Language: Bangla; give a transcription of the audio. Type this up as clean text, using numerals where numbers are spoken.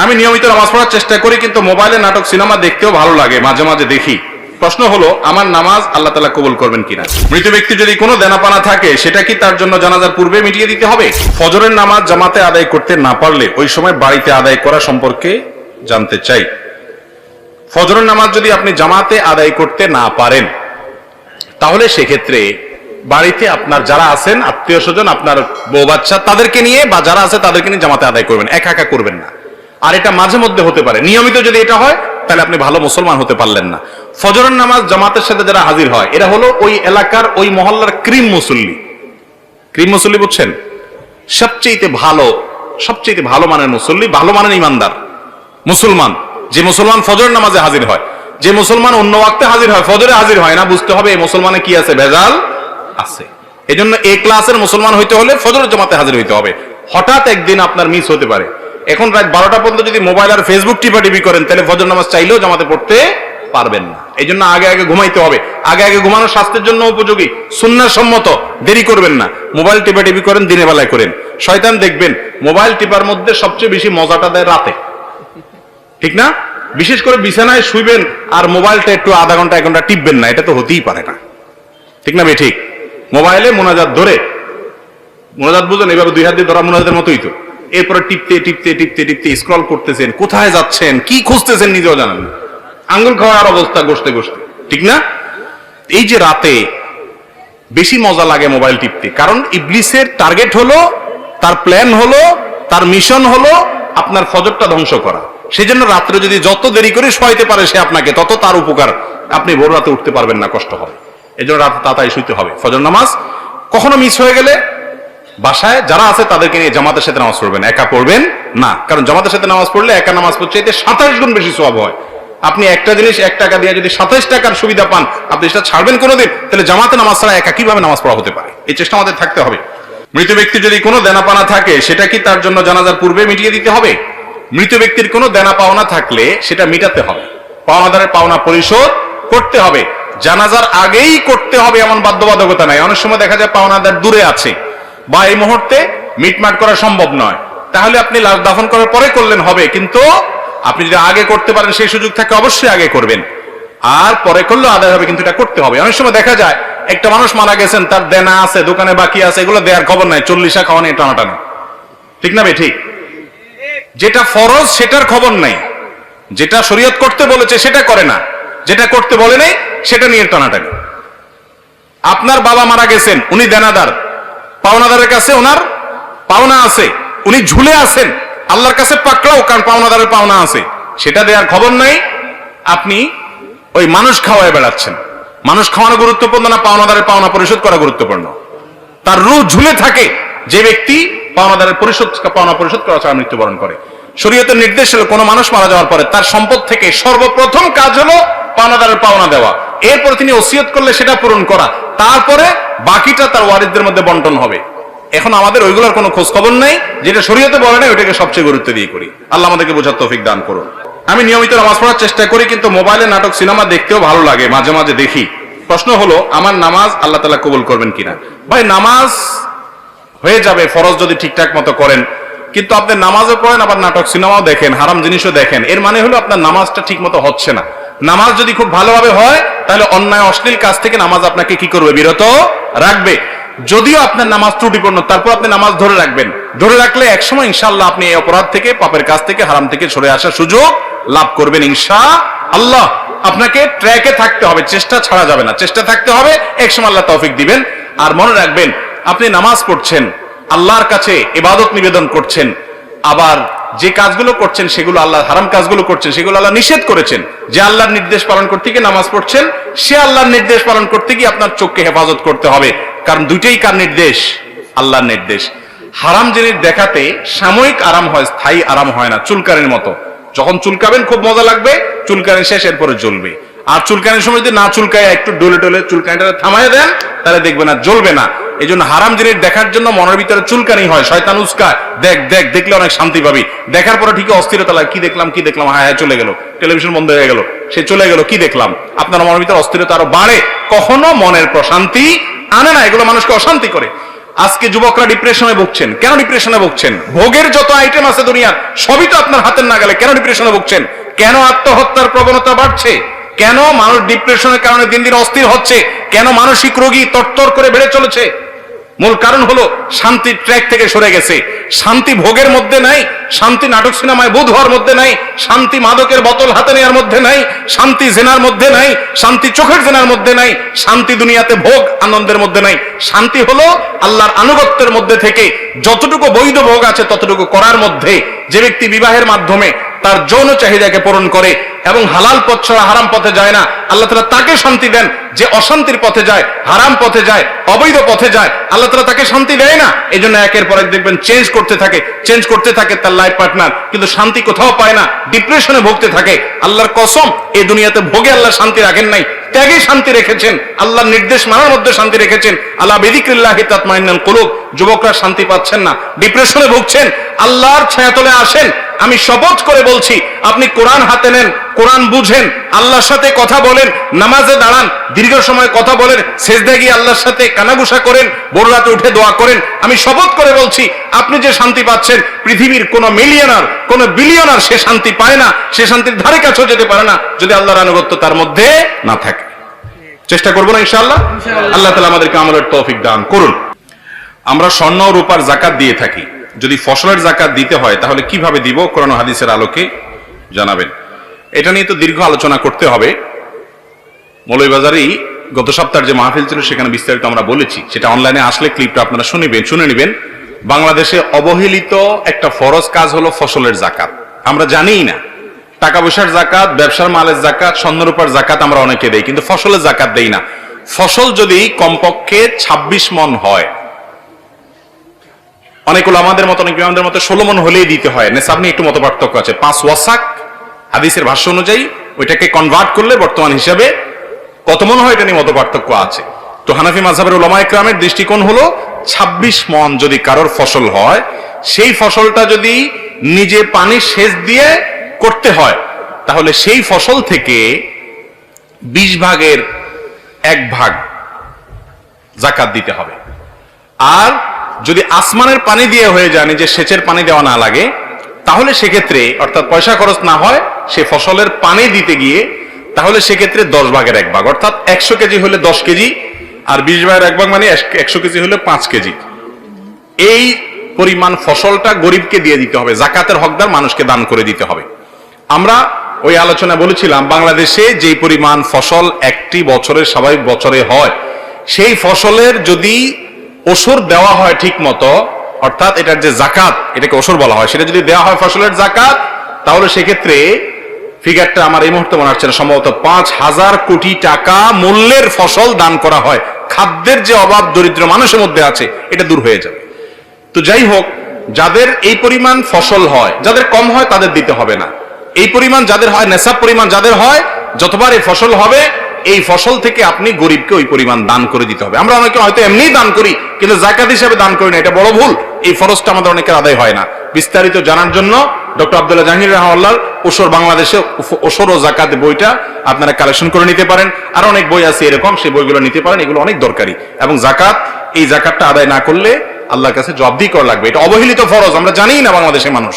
আমি নিয়মিত নামাজ পড়ার চেষ্টা করি, কিন্তু মোবাইলে নাটক সিনেমা দেখতেও ভালো লাগে, মাঝে মাঝে দেখি। প্রশ্ন হলো, আমার নামাজ আল্লাহ তাআলা কবুল করবেন কিনা? মৃত ব্যক্তি যদি কোনো দেনাপানা থাকে, সেটা কি তার জন্য জানাজার পূর্বে মিটিয়ে দিতে হবে? ফজরের নামাজ জামাতে আদায় করতে না পারলে ওই সময় বাড়িতে আদায় করা সম্পর্কে জানতে চাই। ফজরের নামাজ যদি আপনি জামাতে আদায় করতে না পারেন, তাহলে সেক্ষেত্রে বাড়িতে আপনার যারা আছেন আত্মীয় স্বজন, আপনার বউ বাচ্চা, তাদেরকে নিয়ে বা যারা আছে তাদেরকে নিয়ে জামাতে আদায় করবেন, একা একা করবেন না। আর এটা মাঝে মধ্যে হতে পারে, নিয়মিত যদি এটা হয় তাহলে আপনি ভালো মুসলমান হতে পারলেন না। ফজরের নামাজ জামাতের সাথে যারা হাজির হয়, এরা হলো ওই এলাকার ওই মহল্লার ক্রিম মুসল্লি। ক্রিম মুসল্লি বুঝছেন? সবচেয়ে ভালো মানের মুসল্লি, ভালো মানের ইমানদার মুসলমান। যে মুসলমান ফজরের নামাজে হাজির হয়, যে মুসলমান অন্য ওয়াক্তে হাজির হয়, ফজরে হাজির হয় না, বুঝতে হবে এই মুসলমানে কি আছে, ভেজাল আছে। এই জন্য এ ক্লাসের মুসলমান হইতে হলে ফজরের জামাতে হাজির হইতে হবে। হঠাৎ একদিন আপনার মিস হতে পারে, এখন রাত 12টা পর্যন্ত যদি মোবাইল আর ফেসবুক টিপাটিপি করেন, তাহলে ফজর নামাজ চাইলেও জামাতে পড়তে পারবেন না। এই জন্য আগে ঘুমাইতে হবে। আগে ঘুমানো স্বাস্থ্যের জন্য উপযোগী, সুন্নাহ সম্মত, দেরি করবেন না। মোবাইল টিপাটিপি করেন, দিনের বেলায় করেন। শয়তান দেখবেন মোবাইল টিপার মধ্যে সবচেয়ে বেশি মজাটা দেয় রাতে, ঠিক না? বিশেষ করে বিছানায় শুইবেন আর মোবাইলটা একটু আধা ঘন্টা 1 ঘন্টা টিপবেন না, এটা তো হতেই পারে না, ঠিক না? ঠিক মোবাইলে মোনাজাত ধরে, মোনাজাত বুঝেন, এভাবে 2 হাত দিয়ে ধরা মোনাজাতের মতোই তো। এরপরে টিপতে স্ক্রল করতেছেন, কোথায় যাচ্ছেন, কি খুঁজতেছেন নিজেও জানেন না, আঙ্গুল খাওয়ার অবস্থা গোষ্ঠে, ঠিক না? এই যে রাতে বেশি মজা লাগে মোবাইল টিপতে, কারণ ইবলিসের টার্গেট হলো, তার প্ল্যান হলো, তার মিশন হলো আপনার ফজরটা ধ্বংস করা। সেজন্য রাত্রে যদি যত দেরি করে শোয়াইতে পারে সে আপনাকে, তত তার উপকার। আপনি ভোর রাতে উঠতে পারবেন না, কষ্ট হবে। এই জন্য রাতে তাড়াতাড়ি শুইতে হবে। ফজর নামাজ কখনো মিস হয়ে গেলে বাসায় যারা আছে তাদেরকে নিয়ে জামাতের সাথে নামাজ পড়বেন, একা পড়বেন না। কারণ জামাতের সাথে নামাজ পড়লে একা নামাজ পড়ছে এতে 27 গুণ বেশি সওয়াব হয়। আপনি একটা জিনিস 1 টাকা দিয়ে যদি 27 টাকার সুবিধা পান, আপনি সেটা ছাড়বেন কোনোদিন? তাহলে জামাতে নামাজ ছাড়া একা কিভাবে নামাজ পড়া হতে পারে? এই চেষ্টা আমাদের থাকতে হবে। মৃত ব্যক্তির যদি কোনো দেনাপানা থাকে, সেটা কি তার জন্য জানাজার পূর্বে মিটিয়ে দিতে হবে? মৃত ব্যক্তির কোনো দেনা পাওনা থাকলে সেটা মিটাতে হবে, পাওনাদারের পাওনা পরিশোধ করতে হবে। জানাজার আগেই করতে হবে এমন বাধ্যবাধকতা নাই। অনেক সময় দেখা যায় পাওনাদার দূরে আছে বা এই মুহূর্তে মিটমাট করা সম্ভব নয়, তাহলে আপনি লাশ দাফন করার পরে করলেন হবে, কিন্তু আপনি যদি আগে করতে পারেন, সেই সুযোগ থাকে, অবশ্যই আগে করবেন। আর পরে করলেও আদায় হবে, কিন্তু এটা করতে হবে। অনেক সময় দেখা যায় একটা মানুষ মারা গেছেন, তার দেনা আছে, দোকানে বাকি আছে, এগুলো দেওয়ার খবর নাই, 40 খাওয়া নিয়ে টানাটানি, ঠিক না? ঠিক যেটা ফরজ সেটার খবর নাই, যেটা শরীয়ত করতে বলেছে সেটা করে না, যেটা করতে বলে নাই সেটা নিয়ে টানাটানি। আপনার বাবা মারা গেছেন, উনি দেনাদার, পাওনাদারের কাছে ওনার পাওনা আছে, উনি ঝুলে আছেন, আল্লাহর কাছে পাকড়াও, কারণ পাওনাদারের পাওনা আছে, সেটা দেওয়ার খবর নাই। আপনি ওই মানুষ খাওয়ায় বেড়াচ্ছেন। মানুষ খাওয়ানো গুরুত্বপূর্ণ না পাওনাদারের পাওনা পরিশোধ করা গুরুত্বপূর্ণ? তার রূহ ঝুলে থাকে যে ব্যক্তি পাওনাদারের পাওনা পরিশোধ করা ছাড়া মৃত্যুবরণ করে। শরীয়তের নির্দেশ হলো কোনো মানুষ মারা যাওয়ার পরে তার সম্পদ থেকে সর্বপ্রথম কাজ হলো পাওনাদারের পাওনা দেওয়া, এরপর তিনি ওসিয়ত করলে সেটা পূরণ করা, তারপরে বাকিটা তার ওয়ারিসদের মধ্যে বন্টন হবে। এখন আমাদের ওইগুলোর কোনো খোঁজ খবর নেই, যেটা শরীয়তে বলে নাই ওইটাকে সবচেয়ে গুরুত্ব দিয়ে করি। আল্লাহ আমাদেরকে বোঝার তৌফিক দান করুন। আমি নিয়মিত নামাজ পড়ার চেষ্টা করি, কিন্তু মোবাইলে নাটক সিনেমা দেখতেও ভালো লাগে, মাঝে মাঝে দেখি। প্রশ্ন হলো, আমার নামাজ আল্লাহ তাআলা কবুল করবেন কিনা? ভাই, নামাজ হয়ে যাবে ফরজ যদি ঠিকঠাক মতো করেন, কিন্তু আপনি নামাজও পড়েন আবার নাটক সিনেমাও দেখেন, হারাম জিনিসও দেখেন, এর মানে হলো আপনার নামাজটা ঠিক মতো হচ্ছে না। নামাজ যদি খুব ভালোভাবে হয়, তাহলে অন্যায় অশ্লীল কাজ থেকে নামাজ আপনাকে কি করবে? বিরত রাখবে। যদিও আপনার নামাজ ত্রুটিপূর্ণ, তারপর আপনি নামাজ ধরে রাখবেন। ধরে রাখলে একসময় ইনশাআল্লাহ আপনি এই অপরাধ থেকে, পাপের কাজ থেকে, হারাম থেকে সরে আসার সুযোগ লাভ করবেন ইনশাআল্লাহ। আপনাকে ট্র্যাকে থাকতে হবে, চেষ্টা ছাড়া যাবে না, চেষ্টা থাকতে হবে, একসময় আল্লাহ তৌফিক দিবেন। আর মনে রাখবেন, আপনি নামাজ পড়ছেন, আল্লাহর কাছে ইবাদত নিবেদন করছেন, আবার যে কাজগুলো করছেন সেগুলো আল্লাহ, হারাম কাজগুলো করছেন সেগুলো আল্লাহ নিষেধ করেছেন। যে আল্লাহর নির্দেশ পালন করতে গিয়ে নামাজ পড়ছেন, সে আল্লাহর নির্দেশ পালন করতে গিয়ে আপনার চোখকে হেফাজত করতে হবে, কারণ দুইটাই কার নির্দেশ? আল্লাহর নির্দেশ। হারাম জিনিস দেখাতে সাময়িক আরাম হয়, স্থায়ী আরাম হয় না। চুলকানির মতো, যখন চুলকাবেন খুব মজা লাগবে, চুলকানি শেষ, এরপরে জ্বলবে। আর চুলকানির সময় যদি না চুলকায়, একটু ডলে ডলে চুলকানিটা থামায় দেন, তাহলে দেখবে না, জ্বলবে না। এই জন্য হারাম জিনিস দেখার জন্য মনের ভিতরে চুলকানি হয়, শয়তান উস্কায়, দেখ দেখ, দেখলে অনেক শান্তি পাবি, দেখার পরে ঠিকই অস্থিরতা লাগে, কি দেখলাম, হ্যাঁ চলে গেল, টেলিভিশন বন্ধ হয়ে গেল, সে চলে গেল, কি দেখলাম। আপনার মনের ভিতরে অস্থিরতা আরো বাড়ে, কখনো মনের প্রশান্তি আনে না, এগুলো মানুষকে অশান্তি করে। আজকে যুবকরা ডিপ্রেশনে ভুগছেন। কেন ডিপ্রেশনে ভুগছেন? ভোগের যত আইটেম আছে দুনিয়ার সবই তো আপনার হাতের নাগালে। কেন ডিপ্রেশনে ভুগছেন? কেন আত্মহত্যার প্রবণতা বাড়ছে? কেন মানুষ ডিপ্রেশনের কারণে দিন দিন অস্থির হচ্ছে? কেন মানসিক রোগী তরতর করে বেড়ে চলেছে? মূল কারণ হলো শান্তির ট্র্যাক থেকে সরে গেছে। শান্তি ভোগের মধ্যে নাই, শান্তি নাটক সিনেমায় বোধ হওয়ার মধ্যে নাই, শান্তি মাদকের বোতল হাতে নেওয়ার মধ্যে নাই, শান্তি জেনার মধ্যে নাই, শান্তি চোখের জেনার মধ্যে নাই, শান্তি দুনিয়াতে ভোগ আনন্দের মধ্যে নাই। শান্তি হলো আল্লাহর আনুগত্যের মধ্যে থেকে যতটুকু বৈধ ভোগ আছে ততটুকু করার মধ্যে। যে ব্যক্তি বিবাহের মাধ্যমে তার যৌন চাহিদাকে পূরণ করে এবং হালাল পথ ছাড়া হারাম পথে যায় না, আল্লাহ তাআলা তাকে শান্তি দেন। যে অশান্তির পথে যায়, হারাম পথে যায়, অবৈধ পথে যায়, আল্লাহ তাআলা তাকে শান্তি দেয় না। এই জন্য একের পর এক দেখবেন চেঞ্জ করতে থাকে তার লাইফ পার্টনার, কিন্তু শান্তি কোথাও পায় না, ডিপ্রেশনে ভুগতে থাকে। আল্লাহর কসম, এই দুনিয়াতে ভোগে আল্লাহ শান্তি রাখেন নাই, ত্যাগে শান্তি রেখেছেন, আল্লাহর নির্দেশ মানার মধ্যে শান্তি রেখেছেন। আলা বিযিকরিল্লাহি তাতমাইন্নুল কুলুব। যুবকরা শান্তি পাচ্ছেন না, ডিপ্রেশনে ভুগছেন, আল্লাহর ছায়াতলে আসেন। আমি শপথ করে বলছি, আপনি কোরআন হাতে নেন, কোরআন বুঝেন, আল্লাহর সাথে কথা বলেন, নামাজে দাঁড়ান, দীর্ঘ সময় কথা বলেন, সেজদায় গিয়ে আল্লাহর সাথে কানাঘুষা করেন, ভোর রাতে উঠে দোয়া করেন। আমি শপথ করে বলছি, আপনি যে শান্তি পাচ্ছেন, পৃথিবীর কোন মিলিয়নার, কোন বিলিয়নার সে শান্তি পায় না, সে শান্তির ধারে কাছেও যেতে পারে না যদি আল্লাহর আনুগত্য তার মধ্যে না থাকে। চেষ্টা করবো না ইনশাআল্লাহ? আল্লাহ তাআলা আমাদেরকে আমলের তৌফিক দান করুন। আমরা স্বর্ণ ও রূপার যাকাত দিয়ে থাকি, যদি ফসলের যাকাত দিতে হয় তাহলে কিভাবে দিব, কোরআন ও হাদিসের আলোকে জানাবেন। এটা নিয়ে তো দীর্ঘ আলোচনা করতে হবে। মৌলভীবাজারেই গত সপ্তাহের যে মাহফিল ছিল সেখানে বিস্তারিত আমরা বলেছি, সেটা অনলাইনে আসলে ক্লিপটা আপনারা শুনে নেবেন। বাংলাদেশে অবহেলিত একটা ফরজ কাজ হলো ফসলের যাকাত। আমরা জানিই না, টাকা পয়সার যাকাত, ব্যবসার মালের যাকাত, স্বর্ণ রূপার যাকাত আমরা অনেকে দেই, কিন্তু ফসলের যাকাত দেই না। ফসল যদি কমপক্ষে 26 মণ হয়, অনেক আমাদের মতো, অনেক আমাদের মতো 16 মণ হলেই দিতে হয়। নেসাব নিয়ে একটু মত পার্থক্য আছে। 5 ওয়াসাক হাদিসের ভাষ্য অনুযায়ী ওইটাকে কনভার্ট করলে বর্তমান হিসাবে কত মণ হয় এটা নিয়ে মত পার্থক্য আছে। তো হানাফি মাযহাবের উলামায়ে কেরামের দৃষ্টিকোণ হলো 26 মণ যদি কারোর ফসল হয়, সেই ফসলটা যদি নিজে পানি সেচ দিয়ে করতে হয় তাহলে সেই ফসল থেকে 20 ভাগের 1 ভাগ যাকাত দিতে হবে। আর যদি আসমানের পানি দিয়ে হয়ে যায়, নিজে সেচের পানি দেওয়া না লাগে, তাহলে সেক্ষেত্রে অর্থাৎ পয়সা খরচ না হয় সে ফসলের পানি দিতে গিয়ে, তাহলে সেক্ষেত্রে 10 ভাগের 1 ভাগ, অর্থাৎ 100 কেজি হলে 10 কেজি, আর 20 ভাগের 1 ভাগ মানে 100 কেজি হলে 5 কেজি। এই পরিমাণ ফসলটা গরিবকে দিয়ে দিতে হবে, যাকাতের হকদার মানুষকে দান করে দিতে হবে। আমরা ওই আলোচনা বলেছিলাম, বাংলাদেশে যে পরিমাণ ফসল একটি বছরের স্বাভাবিক বছরে হয়, সেই ফসলের যদি ওসর দেওয়া হয় ঠিক মতো, অর্থাৎ এটার যে যাকাত, এটাকে ওসর বলা হয়, সেটা যদি দেওয়া হয় ফসলের যাকাত, তাহলে সেক্ষেত্রে ফিগারটা আমার এই মুহূর্তে মনে হচ্ছে না, সম্ভবত 5000 কোটি টাকা মূল্যের ফসল দান করা হয়। খাদ্যের যে অভাব দরিদ্র মানুষের মধ্যে আছে এটা দূর হয়ে যাবে। তো যাই হোক, যাদের এই পরিমাণ ফসল হয়, যাদের কম হয় তাদের দিতে হবে না। এই পরিমাণ যাদের হয়, নেশাব পরিমাণ যাদের হয়, যতবার এই ফসল হবে এই ফসল থেকে আপনি গরিবকে ওই পরিমাণ দান করে দিতে হবে। আমরা অনেকে হয়তো এমনি দান করি, কিন্তু যাকাত হিসেবে দান করি না, এটা বড় ভুল। এই ফরজটা আমাদের অনেকের আদায় হয় না। বিস্তারিত জানার জন্য ডক্টর আব্দুল্লাহ জাহাঙ্গীর রাহমাহুল্লাহর ওসর বাংলাদেশে ওসর ও যাকাত বইটা আপনারা কালেকশন করে নিতে পারেন। আর অনেক বই আছে এরকম, সেই বইগুলো নিতে পারেন, এগুলো অনেক দরকারি। এবং যাকাত, এই যাকাতটা আদায় না করলে আল্লাহর কাছে জবাবদিহি করা লাগবে। এটা অবহেলিত ফরজ, আমরা জানিই না বাংলাদেশের মানুষ।